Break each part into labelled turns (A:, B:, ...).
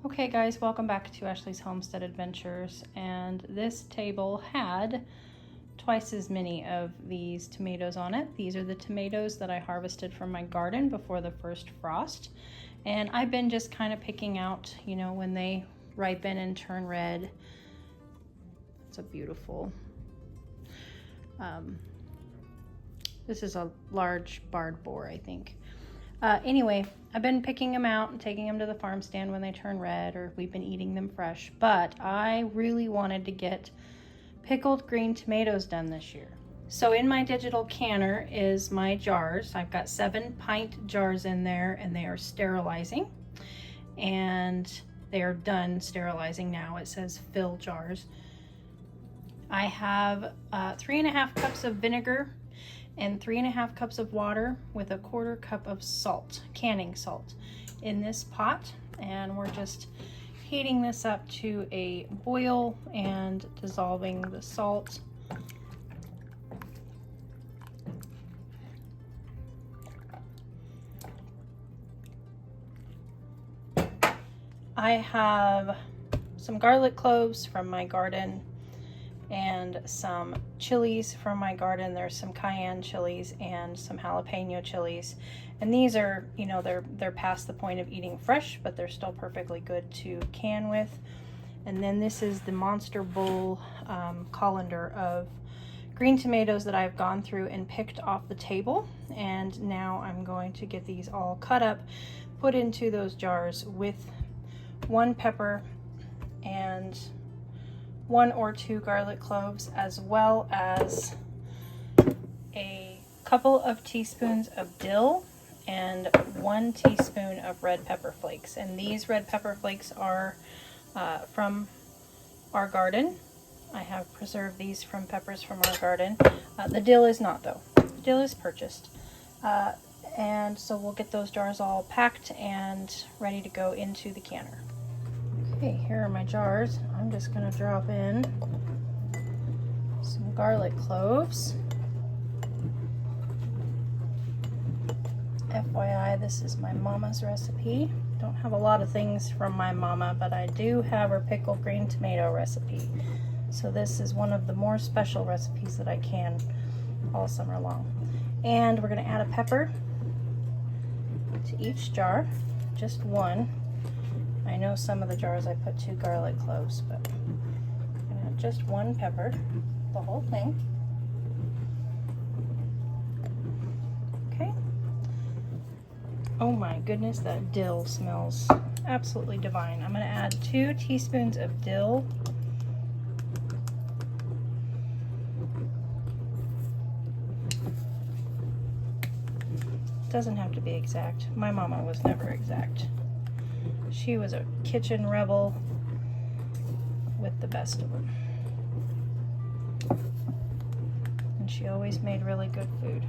A: Okay guys, welcome back to Ashley's Homestead Adventures, and this table had twice as many of these tomatoes on it. These are the tomatoes that I harvested from my garden before the first frost, and I've been just kind of picking out, you know, when they ripen and turn red. It's a beautiful, this is a large barred boar, I think. Anyway, I've been picking them out and taking them to the farm stand when they turn red, or we've been eating them fresh, but I really wanted to get pickled green tomatoes done this year. So in my digital canner is my jars. I've got 7-pint jars in there, and they are sterilizing, and they are done sterilizing now. It says fill jars. I have 3.5 cups of vinegar and 3.5 cups of water with a 1/4 cup of salt, canning salt, in this pot, and we're just heating this up to a boil and dissolving the salt. I have some garlic cloves from my garden and some chilies from my garden. There's some cayenne chilies and some jalapeno chilies, and these are, you know, they're past the point of eating fresh, but they're still perfectly good to can with. And then this is the Monster Bowl colander of green tomatoes that I've gone through and picked off the table, and now I'm going to get these all cut up, put into those jars with 1 pepper and 1 or 2 garlic cloves, as well as a couple of teaspoons of dill and 1 teaspoon of red pepper flakes. And these red pepper flakes are from our garden. I have preserved these from peppers from our garden. The dill is not, though. The dill is purchased. And so we'll get those jars all packed and ready to go into the canner. Okay, here are my jars. I'm just going to drop in some garlic cloves. FYI, this is my mama's recipe. Don't have a lot of things from my mama, but I do have her pickled green tomato recipe. So this is one of the more special recipes that I can all summer long. And we're going to add a pepper to each jar, just 1. I know some of the jars I put 2 garlic cloves, but I'm gonna have just 1 pepper, the whole thing. Okay. Oh my goodness, that dill smells absolutely divine. I'm gonna add 2 teaspoons of dill. Doesn't have to be exact. My mama was never exact. She was a kitchen rebel with the best of them. And she always made really good food.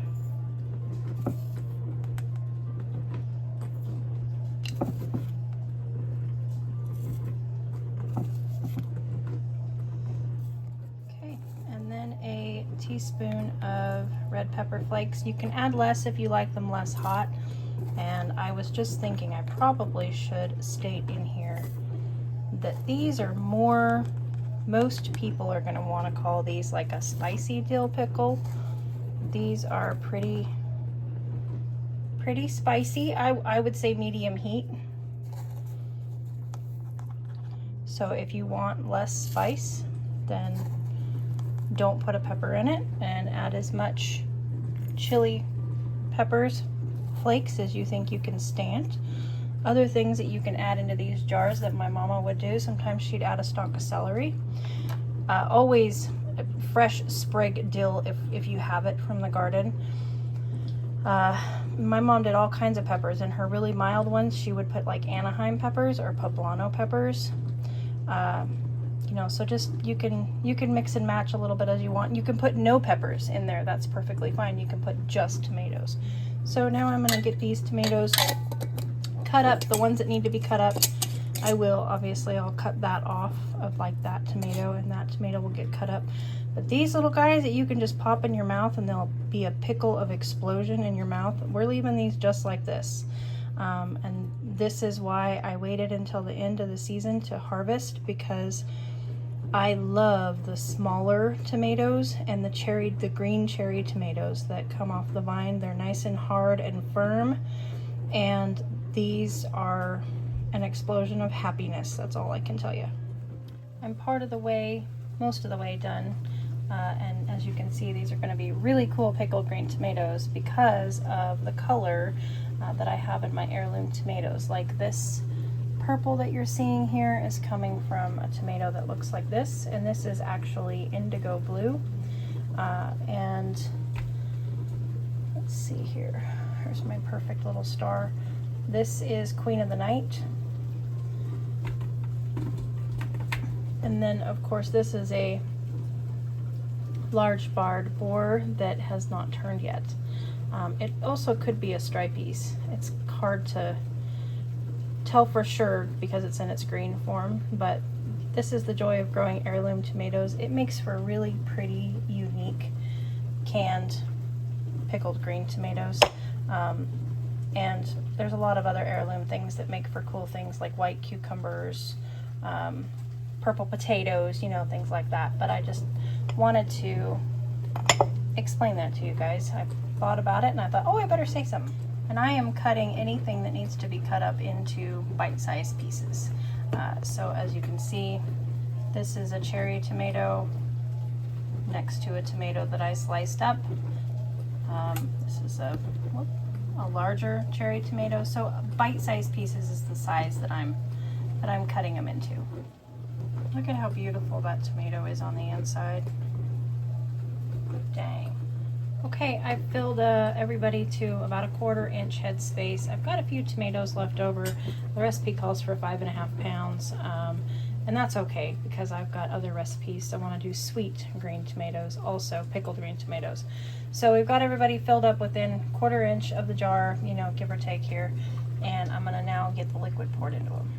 A: Okay, and then a teaspoon of red pepper flakes. You can add less if you like them less hot. And I was just thinking I probably should state in here that these are more, most people are going to want to call these like a spicy dill pickle. These are pretty spicy. I would say medium heat. So if you want less spice, then don't put a pepper in it, and add as much chili peppers flakes as you think you can stand. Other things that you can add into these jars that my mama would do, sometimes she'd add a stalk of celery. Always fresh sprig dill if you have it from the garden. My mom did all kinds of peppers, and her really mild ones she would put like Anaheim peppers or poblano peppers. You know, so just you can mix and match a little bit as you want. You can put no peppers in there, that's perfectly fine. You can put just tomatoes. So now I'm going to get these tomatoes cut up, the ones that need to be cut up. I will, obviously, I'll cut that off of like that tomato, and that tomato will get cut up. But these little guys that you can just pop in your mouth and they'll be a pickle of explosion in your mouth, we're leaving these just like this. And This is why I waited until the end of the season to harvest, because I love the smaller tomatoes and the green cherry tomatoes that come off the vine. They're nice and hard and firm, and these are an explosion of happiness. That's all I can tell you. I'm most of the way done, and as you can see, these are going to be really cool pickled green tomatoes because of the color that I have in my heirloom tomatoes. Like this purple that you're seeing here is coming from a tomato that looks like this, and this is actually indigo blue. And let's see here, here's my perfect little star. This is Queen of the Night. And then of course this is a large barred boar that has not turned yet. It also could be a stripies. It's hard to tell for sure because it's in its green form, but this is the joy of growing heirloom tomatoes. It makes for really pretty, unique canned pickled green tomatoes. And there's a lot of other heirloom things that make for cool things like white cucumbers, purple potatoes, you know, things like that. But I just wanted to explain that to you guys. I thought about it and I thought, oh, I better say something. And I am cutting anything that needs to be cut up into bite-sized pieces. So as you can see, this is a cherry tomato next to a tomato that I sliced up. This is a larger cherry tomato. So bite-sized pieces is the size that I'm cutting them into. Look at how beautiful that tomato is on the inside. Dang. Okay, I've filled everybody to about a 1/4 inch head space. I've got a few tomatoes left over. The recipe calls for 5.5 pounds, and that's okay because I've got other recipes. I want to do sweet green tomatoes, also pickled green tomatoes. So we've got everybody filled up within 1/4 inch of the jar, you know, give or take here, and I'm gonna now get the liquid poured into them.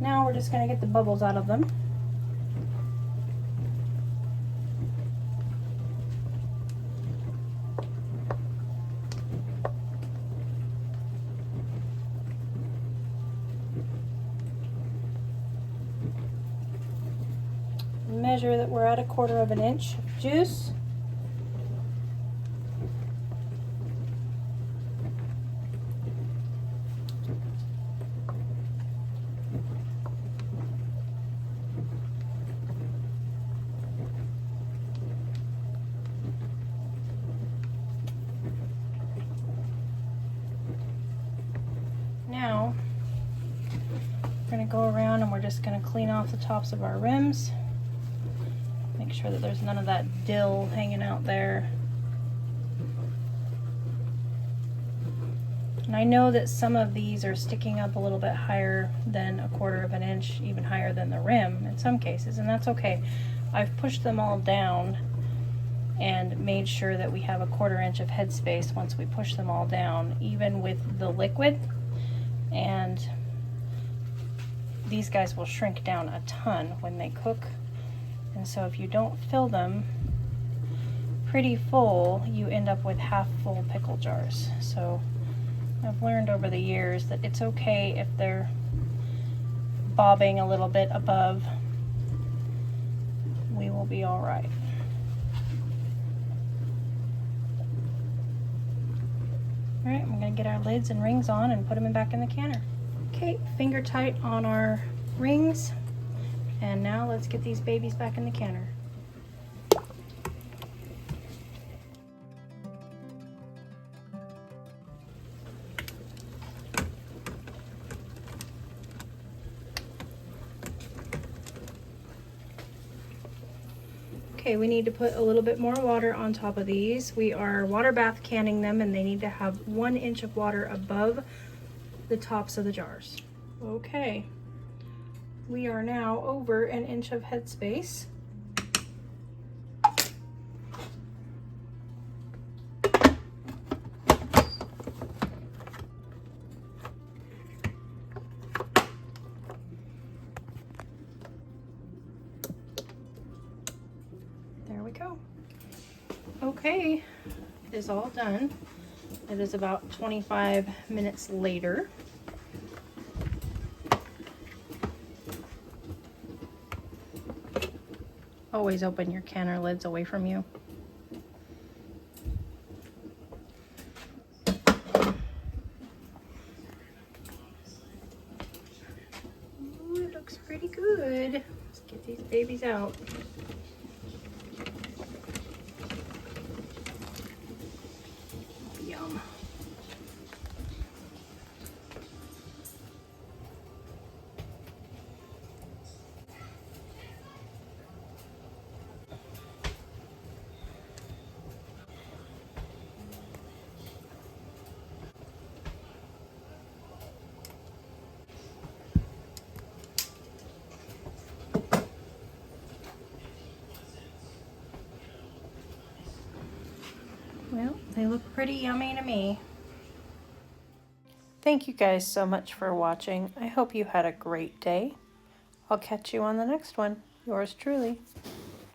A: Now we're just going to get the bubbles out of them. Measure that we're at 1/4 inch of juice. Now we're going to go around and we're just going to clean off the tops of our rims. Make sure that there's none of that dill hanging out there. And I know that some of these are sticking up a little bit higher than 1/4 inch, even higher than the rim in some cases, and that's okay. I've pushed them all down and made sure that we have 1/4 inch of headspace once we push them all down, even with the liquid. And these guys will shrink down a ton when they cook. And so if you don't fill them pretty full, you end up with half full pickle jars. So I've learned over the years that it's okay if they're bobbing a little bit above. We will be all right. All right, I'm gonna get our lids and rings on and put them back in the canner. Okay, finger tight on our rings. And now let's get these babies back in the canner. Okay, we need to put a little bit more water on top of these. We are water bath canning them, and they need to have 1 inch of water above the tops of the jars. Okay, we are now over 1 inch of headspace. There we go. Okay, it is all done. It is about 25 minutes later. Always open your canner lids away from you. Ooh, it looks pretty good. Let's get these babies out. Yum. Well, they look pretty yummy to me. Thank you guys so much for watching. I hope you had a great day. I'll catch you on the next one. Yours truly.